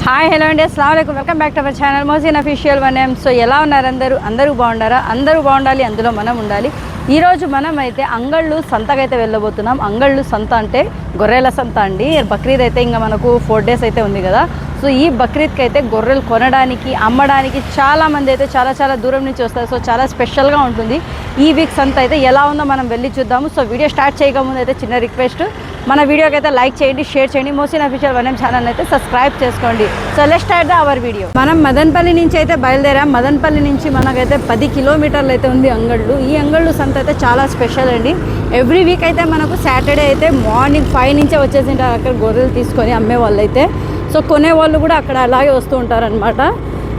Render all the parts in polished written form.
Hi hello అండి, అస్సలాము అలైకుం. Welcome back to our channel Mohsin official 1M. So ఎలా ఉన్నారు అందరూ బాగుండారా? అందరూ బాగుండాలి, అందులో మనం ఉండాలి. ఈరోజు మనం అయితే అంగళ్ళు సంతకైతే వెళ్ళబోతున్నాం. అంగళ్ళు సంత అంటే గొర్రెల సంత అండి. బక్రీద్ అయితే ఇంకా మనకు 4 days అయితే ఉంది కదా. సో ఈ బక్రీద్కి అయితే గొర్రెలు కొనడానికి అమ్మడానికి చాలామంది అయితే చాలా దూరం నుంచి వస్తారు. సో చాలా స్పెషల్గా ఉంటుంది ఈ వీక్ సంత అయితే. ఎలా ఉందో మనం వెళ్ళి చూద్దాము. సో వీడియో స్టార్ట్ చేయకముందు అయితే చిన్న రిక్వెస్ట్, మన వీడియోకి అయితే లైక్ చేయండి, షేర్ చేయండి, మోసిన్ అఫీషియల్ 1M ఛానల్ అయితే సబ్స్క్రైబ్ చేసుకోండి. So let's start the hour video. మనం మదనపల్లి నుంచి అయితే బయలుదేరాం. మదనపల్లి నుంచి మనకైతే 10 kilometers అయితే ఉంది అంగళ్ళు. ఈ అంగళ్ళు సంత అయితే చాలా స్పెషల్ అండి. ఎవ్రీ వీక్ అయితే మనకు సాటర్డే అయితే మార్నింగ్ 5 నుంచే వచ్చేసింటారు అక్కడ గొర్రెలు తీసుకొని అమ్మే వాళ్ళు అయితే. సో కొనేవాళ్ళు కూడా అక్కడ అలాగే వస్తూ ఉంటారనమాట.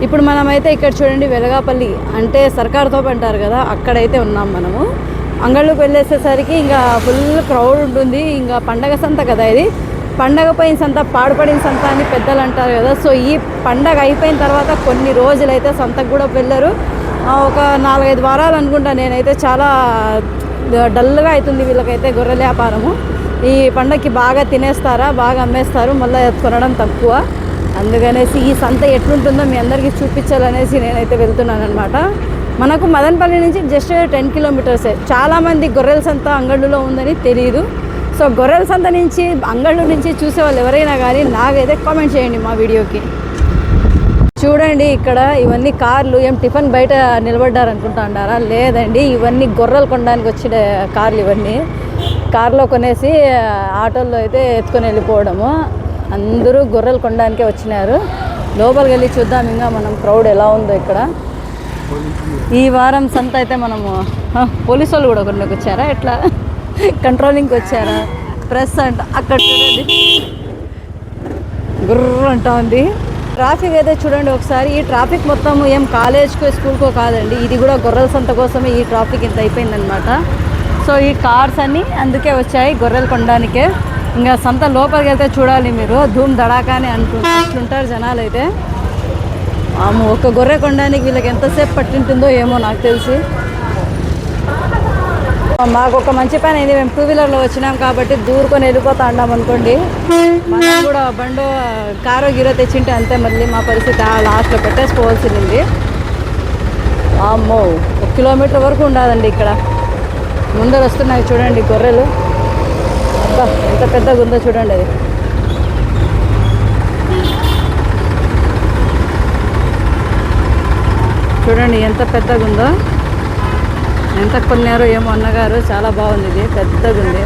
ఇప్పుడు మనమైతే ఇక్కడ చూడండి, వెలగాపల్లి అంటే సర్కార్ తోపు అంటారు కదా, అక్కడైతే ఉన్నాం మనము. అంగళ్ళకి వెళ్ళేసేసరికి ఇంకా ఫుల్ క్రౌడ్ ఉంటుంది. ఇంకా పండగ సంత కదా ఇది. పండగ పోయిన సంత, పాడుపడిన సంత అని పెద్దలు అంటారు కదా. సో ఈ పండగ అయిపోయిన తర్వాత కొన్ని రోజులైతే సంతకు కూడా వెళ్ళరు. ఒక 4-5 వారాలు అనుకుంటా. నేనైతే చాలా డల్గా అవుతుంది వీళ్ళకైతే గొర్రెల వ్యాపారము. ఈ పండగకి బాగా తినేస్తారా, బాగా అమ్మేస్తారు, మళ్ళీ కొనడం తక్కువ. అందుకనేసి ఈ సంత ఎట్లుంటుందో మీ అందరికీ చూపించాలనేసి నేనైతే వెళ్తున్నాను అనమాట. మనకు మదనపల్లి నుంచి జస్ట్ 10 kilometers. చాలామంది గొర్రెల సంత అంగళ్ళులో ఉందని తెలియదు. సో గొర్రెల సంత నుంచి అంగళ్ళు నుంచి చూసే వాళ్ళు ఎవరైనా కానీ నాకైతే కామెంట్ చేయండి మా వీడియోకి. చూడండి ఇక్కడ ఇవన్నీ కార్లు. ఏం టిఫిన్ బయట నిలబడ్డారు అనుకుంటా అన్నారా? లేదండి, ఇవన్నీ గొర్రెలు కొనడానికి వచ్చిన కార్లు. ఇవన్నీ కార్లో కొనేసి ఆటోల్లో అయితే ఎత్తుకొని వెళ్ళిపోవడము. అందరూ గొర్రెలు కొనడానికే వచ్చినారు. లోపలికి వెళ్ళి చూద్దాం ఇంకా మనం క్రౌడ్ ఎలా ఉందో ఇక్కడ. ఈ వారం సంత అయితే మనము పోలీసు వాళ్ళు కూడా కొన్నకి వచ్చారా, ఎట్లా కంట్రోలింగ్కి వచ్చారా? ప్రెస్ అంట అక్కడ చూడండి, గుర్ర అంటా ఉంది. ట్రాఫిక్ అయితే చూడండి ఒకసారి. ఈ ట్రాఫిక్ మొత్తం ఏం కాలేజ్కో స్కూల్కో కాదండి, ఇది కూడా గొర్రెల సంత కోసమే ఈ ట్రాఫిక్ ఇంత అయిపోయిందనమాట. సో ఈ కార్స్ అన్నీ అందుకే వచ్చాయి గొర్రెలు కొనడానికే. ఇంకా సంత లోపలికి వెళ్తే చూడాలి మీరు, ధూమ్ దడాకానే అట్లుంటారు జనాలు అయితే. ఒక గొర్రె కొనడానికి వీళ్ళకి ఎంతసేపు పట్టింటుందో ఏమో నాకు తెలిసి. మాకు ఒక మంచి పని అయింది, మేము 2-wheelerలో వచ్చినాం కాబట్టి దూరుకొని వెళ్ళిపోతా ఉన్నాం అనుకోండి. మనం కూడా బండో కారో గిరో తెచ్చింటే అంతే, మళ్ళీ మా పరిస్థితి ఆ లాస్ట్లో పెట్టేసుకోవాల్సింది. అమ్మో, 1 kilometer వరకు ఉండదండి ఇక్కడ. ముందర వస్తున్నాయి చూడండి గొర్రెలు. అబ్బా ఎంత పెద్దగా ఉందో చూడండి అది. చూడండి ఎంత పెద్దగా ఉందో. ఎంత కొన్నారో ఏమో అన్నగారు. చాలా బాగుంది, ఇది పెద్దగా ఉంది.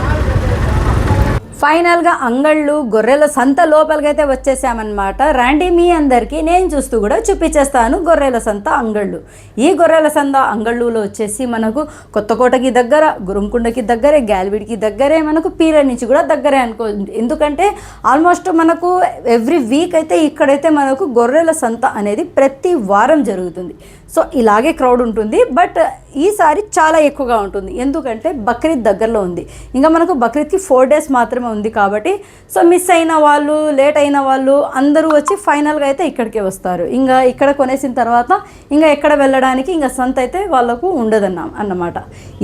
ఫైనల్గా అంగళ్ళు గొర్రెల సంత లోపలికి అయితే వచ్చేసామన్నమాట. రండి మీ అందరికీ నేను చూస్తూ కూడా చూపించేస్తాను గొర్రెల సంత అంగళ్ళు. ఈ గొర్రెల సంత అంగళ్ళులో వచ్చేసి మనకు కొత్తకోటకి దగ్గర, గురుంకొండకి దగ్గరే, గ్యాల్విడికి దగ్గరే, మనకు పీల నుంచి కూడా దగ్గరే అనుకోండి. ఎందుకంటే ఆల్మోస్ట్ మనకు ఎవ్రీ వీక్ అయితే ఇక్కడైతే మనకు గొర్రెల సంత అనేది ప్రతి వారం జరుగుతుంది. సో ఇలాగే క్రౌడ్ ఉంటుంది. బట్ ఈసారి చాలా ఎక్కువగా ఉంటుంది, ఎందుకంటే బక్రీద్ దగ్గరలో ఉంది. ఇంకా మనకు బక్రీద్కి 4 days మాత్రమే ఉంది కాబట్టి సో మిస్ అయిన వాళ్ళు, లేట్ అయిన వాళ్ళు అందరూ వచ్చి ఫైనల్గా అయితే ఇక్కడికే వస్తారు. ఇంకా ఇక్కడ కొనేసిన తర్వాత ఇంకా ఎక్కడ వెళ్ళడానికి ఇంకా సంత అయితే వాళ్ళకు ఉండదన్నమాట.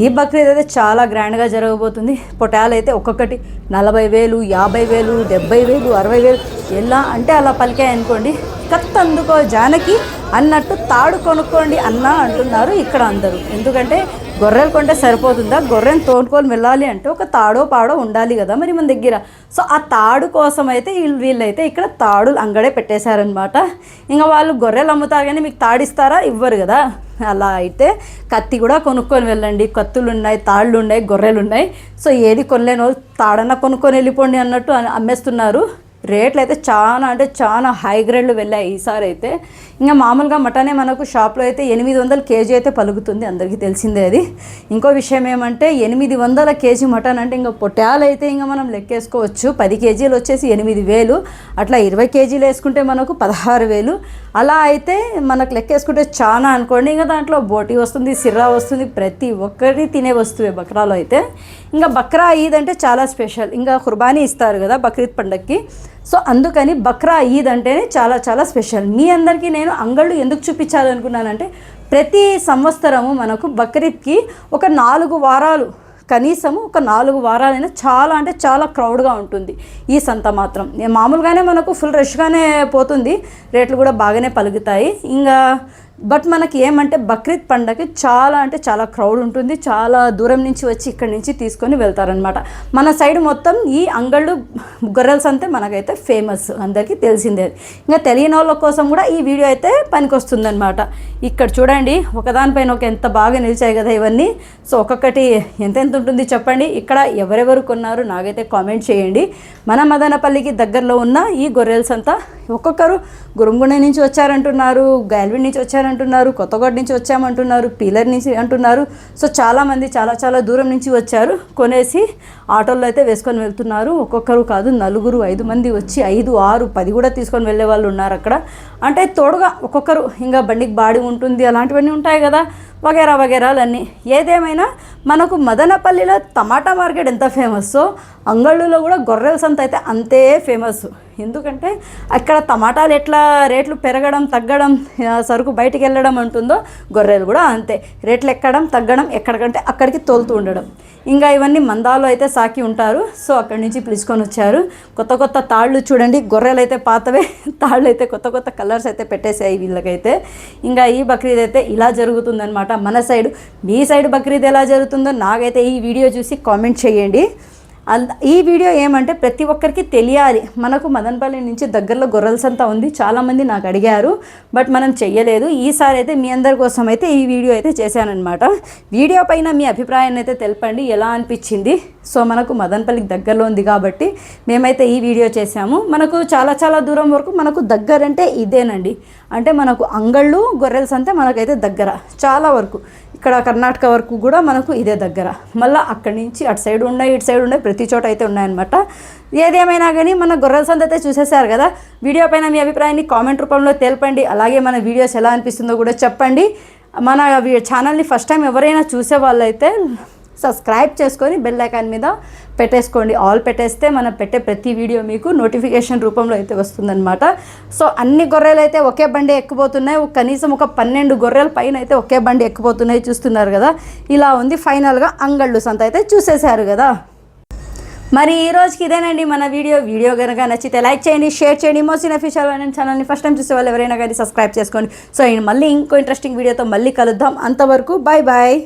ఈ బక్రీద్ అయితే చాలా గ్రాండ్గా జరగబోతుంది. పొటాలు అయితే ఒక్కొక్కటి 40,000, 50,000, 70,000, 60,000 ఎలా అంటే అలా పలికాయి అనుకోండి. కత్తి అందుకో జానకి అన్నట్టు తాడు కొనుక్కోండి అన్న అంటున్నారు ఇక్కడ అందరూ. ఎందుకంటే గొర్రెలు కొంటే సరిపోతుందా? గొర్రెను తోడుకొని వెళ్ళాలి అంటే ఒక తాడో పాడో ఉండాలి కదా మరి మన దగ్గర. సో ఆ తాడు కోసం అయితే వీళ్ళైతే ఇక్కడ తాడులు అంగడే పెట్టేశారనమాట. ఇంకా వాళ్ళు గొర్రెలు అమ్ముతారు కానీ మీకు తాడిస్తారా? ఇవ్వరు కదా. అలా అయితే కత్తి కూడా కొనుక్కొని వెళ్ళండి. కత్తులు ఉన్నాయి, తాళ్ళు ఉన్నాయి, గొర్రెలు ఉన్నాయి. సో ఏది కొనలేని వాళ్ళు తాడన్నా కొనుక్కొని వెళ్ళిపోండి అన్నట్టు అమ్మేస్తున్నారు. రేట్లు అయితే చాలా అంటే చాలా హై గ్రేడ్లు వెళ్ళాయి ఈసారి అయితే. ఇంకా మామూలుగా మటనే మనకు షాప్లో అయితే 800 kg అయితే పలుకుతుంది, అందరికీ తెలిసిందే అది. ఇంకో విషయం ఏమంటే 800 kg మటన్ అంటే ఇంకా పొట్టాలు అయితే ఇంకా మనం లెక్కేసుకోవచ్చు. 10 kg వచ్చేసి 8,000, అట్లా 20 kg వేసుకుంటే మనకు 16,000. అలా అయితే మనకు లెక్కేసుకుంటే చాలా అనుకోండి. ఇంకా దాంట్లో బోటి వస్తుంది, సిర్రా వస్తుంది, ప్రతి ఒక్కటి తినే వస్తువే బక్రాలో అయితే. ఇంకా బక్రా ఈద్ అంటే చాలా స్పెషల్. ఇంకా కుర్బానీ ఇస్తారు కదా బక్రీద్ పండగకి. సో అందుకని బక్రా ఈద్ అంటేనే చాలా స్పెషల్. మీ అందరికీ నేను అంగళ్ళు ఎందుకు చూపించాలనుకున్నానంటే ప్రతి సంవత్సరము మనకు బక్రీద్కి ఒక 4 వారాలు కనీసం ఒక 4 వారాలైనా చాలా అంటే చాలా క్రౌడ్గా ఉంటుంది ఈ సంత మాత్రం. మామూలుగానే మనకు ఫుల్ రష్గానే పోతుంది, రేట్లు కూడా బాగానే పలుకుతాయి. ఇంకా బట్ మనకి ఏమంటే బక్రీద్ పండగకి చాలా అంటే చాలా క్రౌడ్ ఉంటుంది, చాలా దూరం నుంచి వచ్చి ఇక్కడి నుంచి తీసుకొని వెళ్తారనమాట. మన సైడ్ మొత్తం ఈ అంగళ్ళు గొర్రెల సంతే మనకైతే ఫేమస్, అందరికీ తెలిసిందే. ఇంకా తెలియని వాళ్ళ కోసం కూడా ఈ వీడియో అయితే పనికొస్తుందన్నమాట. ఇక్కడ చూడండి ఒకదానిపైన ఒక ఎంత బాగా నిలిచాయి కదా ఇవన్నీ. సో ఒక్కొక్కటి ఎంతెంత ఉంటుంది చెప్పండి. ఇక్కడ ఎవరెవరు కొన్నారు నాకైతే కామెంట్ చేయండి. మన మదనపల్లికి దగ్గరలో ఉన్న ఈ గొర్రెల సంత ఒక్కొక్కరు గురుంగుండ నుంచి వచ్చారంటున్నారు, గైల్విన్ నుంచి వచ్చారంటున్నారు, కొత్తగూడ నుంచి వచ్చామంటున్నారు, పీలర్ నుంచి అంటున్నారు. సో చాలామంది చాలా దూరం నుంచి వచ్చారు, కొనేసి ఆటోల్లో అయితే వేసుకొని వెళ్తున్నారు. ఒక్కొక్కరు కాదు 4, 5 మంది వచ్చి 5, 6, 10 కూడా తీసుకొని వెళ్ళే వాళ్ళు ఉన్నారు అక్కడ. అంటే తోడుగా ఒక్కొక్కరు ఇంకా బండికి బాడీ ఉంటుంది, అలాంటివన్నీ ఉంటాయి కదా, వగేరాలన్నీ. ఏదేమైనా మనకు మదనపల్లిలో టమాటా మార్కెట్ ఎంత ఫేమస్సో అంగళ్ళులో కూడా గొర్రెల సంత అయితే అంతే ఫేమస్. ఎందుకంటే అక్కడ టమాటాలు ఎట్లా రేట్లు పెరగడం తగ్గడం, సరుకు బయటికి వెళ్ళడం ఉంటుందో గొర్రెలు కూడా అంతే, రేట్లు ఎక్కడం తగ్గడం, ఎక్కడికంటే అక్కడికి తోలుతూ ఉండడం. ఇంకా ఇవన్నీ మందాలు అయితే సాకి ఉంటారు. సో అక్కడి నుంచి పిలుచుకొని వచ్చారు. కొత్త తాళ్ళు చూడండి, గొర్రెలు అయితే పాతవే, తాళ్ళు అయితే కొత్త కలర్స్ అయితే పెట్టేసాయి వీళ్ళకైతే. ఇంకా ఈ బక్రీద్ అయితే ఇలా జరుగుతుందనమాట మన సైడ్. మీ సైడ్ బక్రీద్ ఎలా జరుగుతుందో నాకైతే ఈ వీడియో చూసి కామెంట్ చేయండి. ఈ వీడియో ఏమంటే ప్రతి ఒక్కరికి తెలియాలి. మనకు మదనపల్లి నుంచి దగ్గరలో గొర్రెల సంత ఉంది, చాలామంది నాకు అడిగారు, బట్ మనం చెయ్యలేదు. ఈసారి అయితే మీ అందరి కోసం అయితే ఈ వీడియో అయితే చేశానన్నమాట. వీడియో పైన మీ అభిప్రాయాన్ని అయితే తెలపండి, ఎలా అనిపించింది. సో మనకు మదనపల్లికి దగ్గరలో ఉంది కాబట్టి మేమైతే ఈ వీడియో చేసాము. మనకు చాలా దూరం వరకు మనకు దగ్గరంటే ఇదేనండి. అంటే మనకు అంగళ్ళు గొర్రెల సంత మనకైతే దగ్గర, చాలా వరకు ఇక్కడ కర్ణాటక వరకు కూడా మనకు ఇదే దగ్గర. మళ్ళీ అక్కడి నుంచి అటు సైడ్ ఉన్నాయి, ఇటు సైడ్ ఉన్నాయి, ప్రతి చోట అయితే ఉన్నాయన్నమాట. ఏదేమైనా కానీ మన గొర్రెల సంత అయితే చూసేశారు కదా. వీడియో పైన మీ అభిప్రాయాన్ని కామెంట్ రూపంలో తెలపండి. అలాగే మన వీడియోస్ ఎలా అనిపిస్తుందో కూడా చెప్పండి. మన ఛానల్ని ఫస్ట్ టైం ఎవరైనా చూసే వాళ్ళైతే సబ్స్క్రైబ్ చేసుకొని బెల్ ఐకాన్ మీద పెట్టేసుకోండి. ఆల్ పెట్టేస్తే మనం పెట్టే ప్రతి వీడియో మీకు నోటిఫికేషన్ రూపంలో అయితే వస్తుందన్నమాట. సో అన్ని గొర్రెలు అయితే ఒకే బండి ఎక్కిపోతున్నాయి, కనీసం ఒక 12 గొర్రెల పైన అయితే ఒకే బండి ఎక్కిపోతున్నాయి, చూస్తున్నారు కదా. ఇలా ఉంది. ఫైనల్గా అంగళ్ళు సంత అయితే చూసేశారు కదా. మరి ఈ రోజుకి ఇదేనండి మన వీడియో కనుక నచ్చితే లైక్ చేయండి, షేర్ చేయండి. మోసిన్ అఫీషియల్ ఛానల్ని ఫస్ట్ టైం చూసే వాళ్ళు ఎవరైనా కానీ సబ్స్క్రైబ్ చేసుకోండి. సో మళ్ళీ ఇంకో ఇంట్రెస్టింగ్ వీడియోతో మళ్ళీ కలుద్దాం. అంతవరకు బాయ్.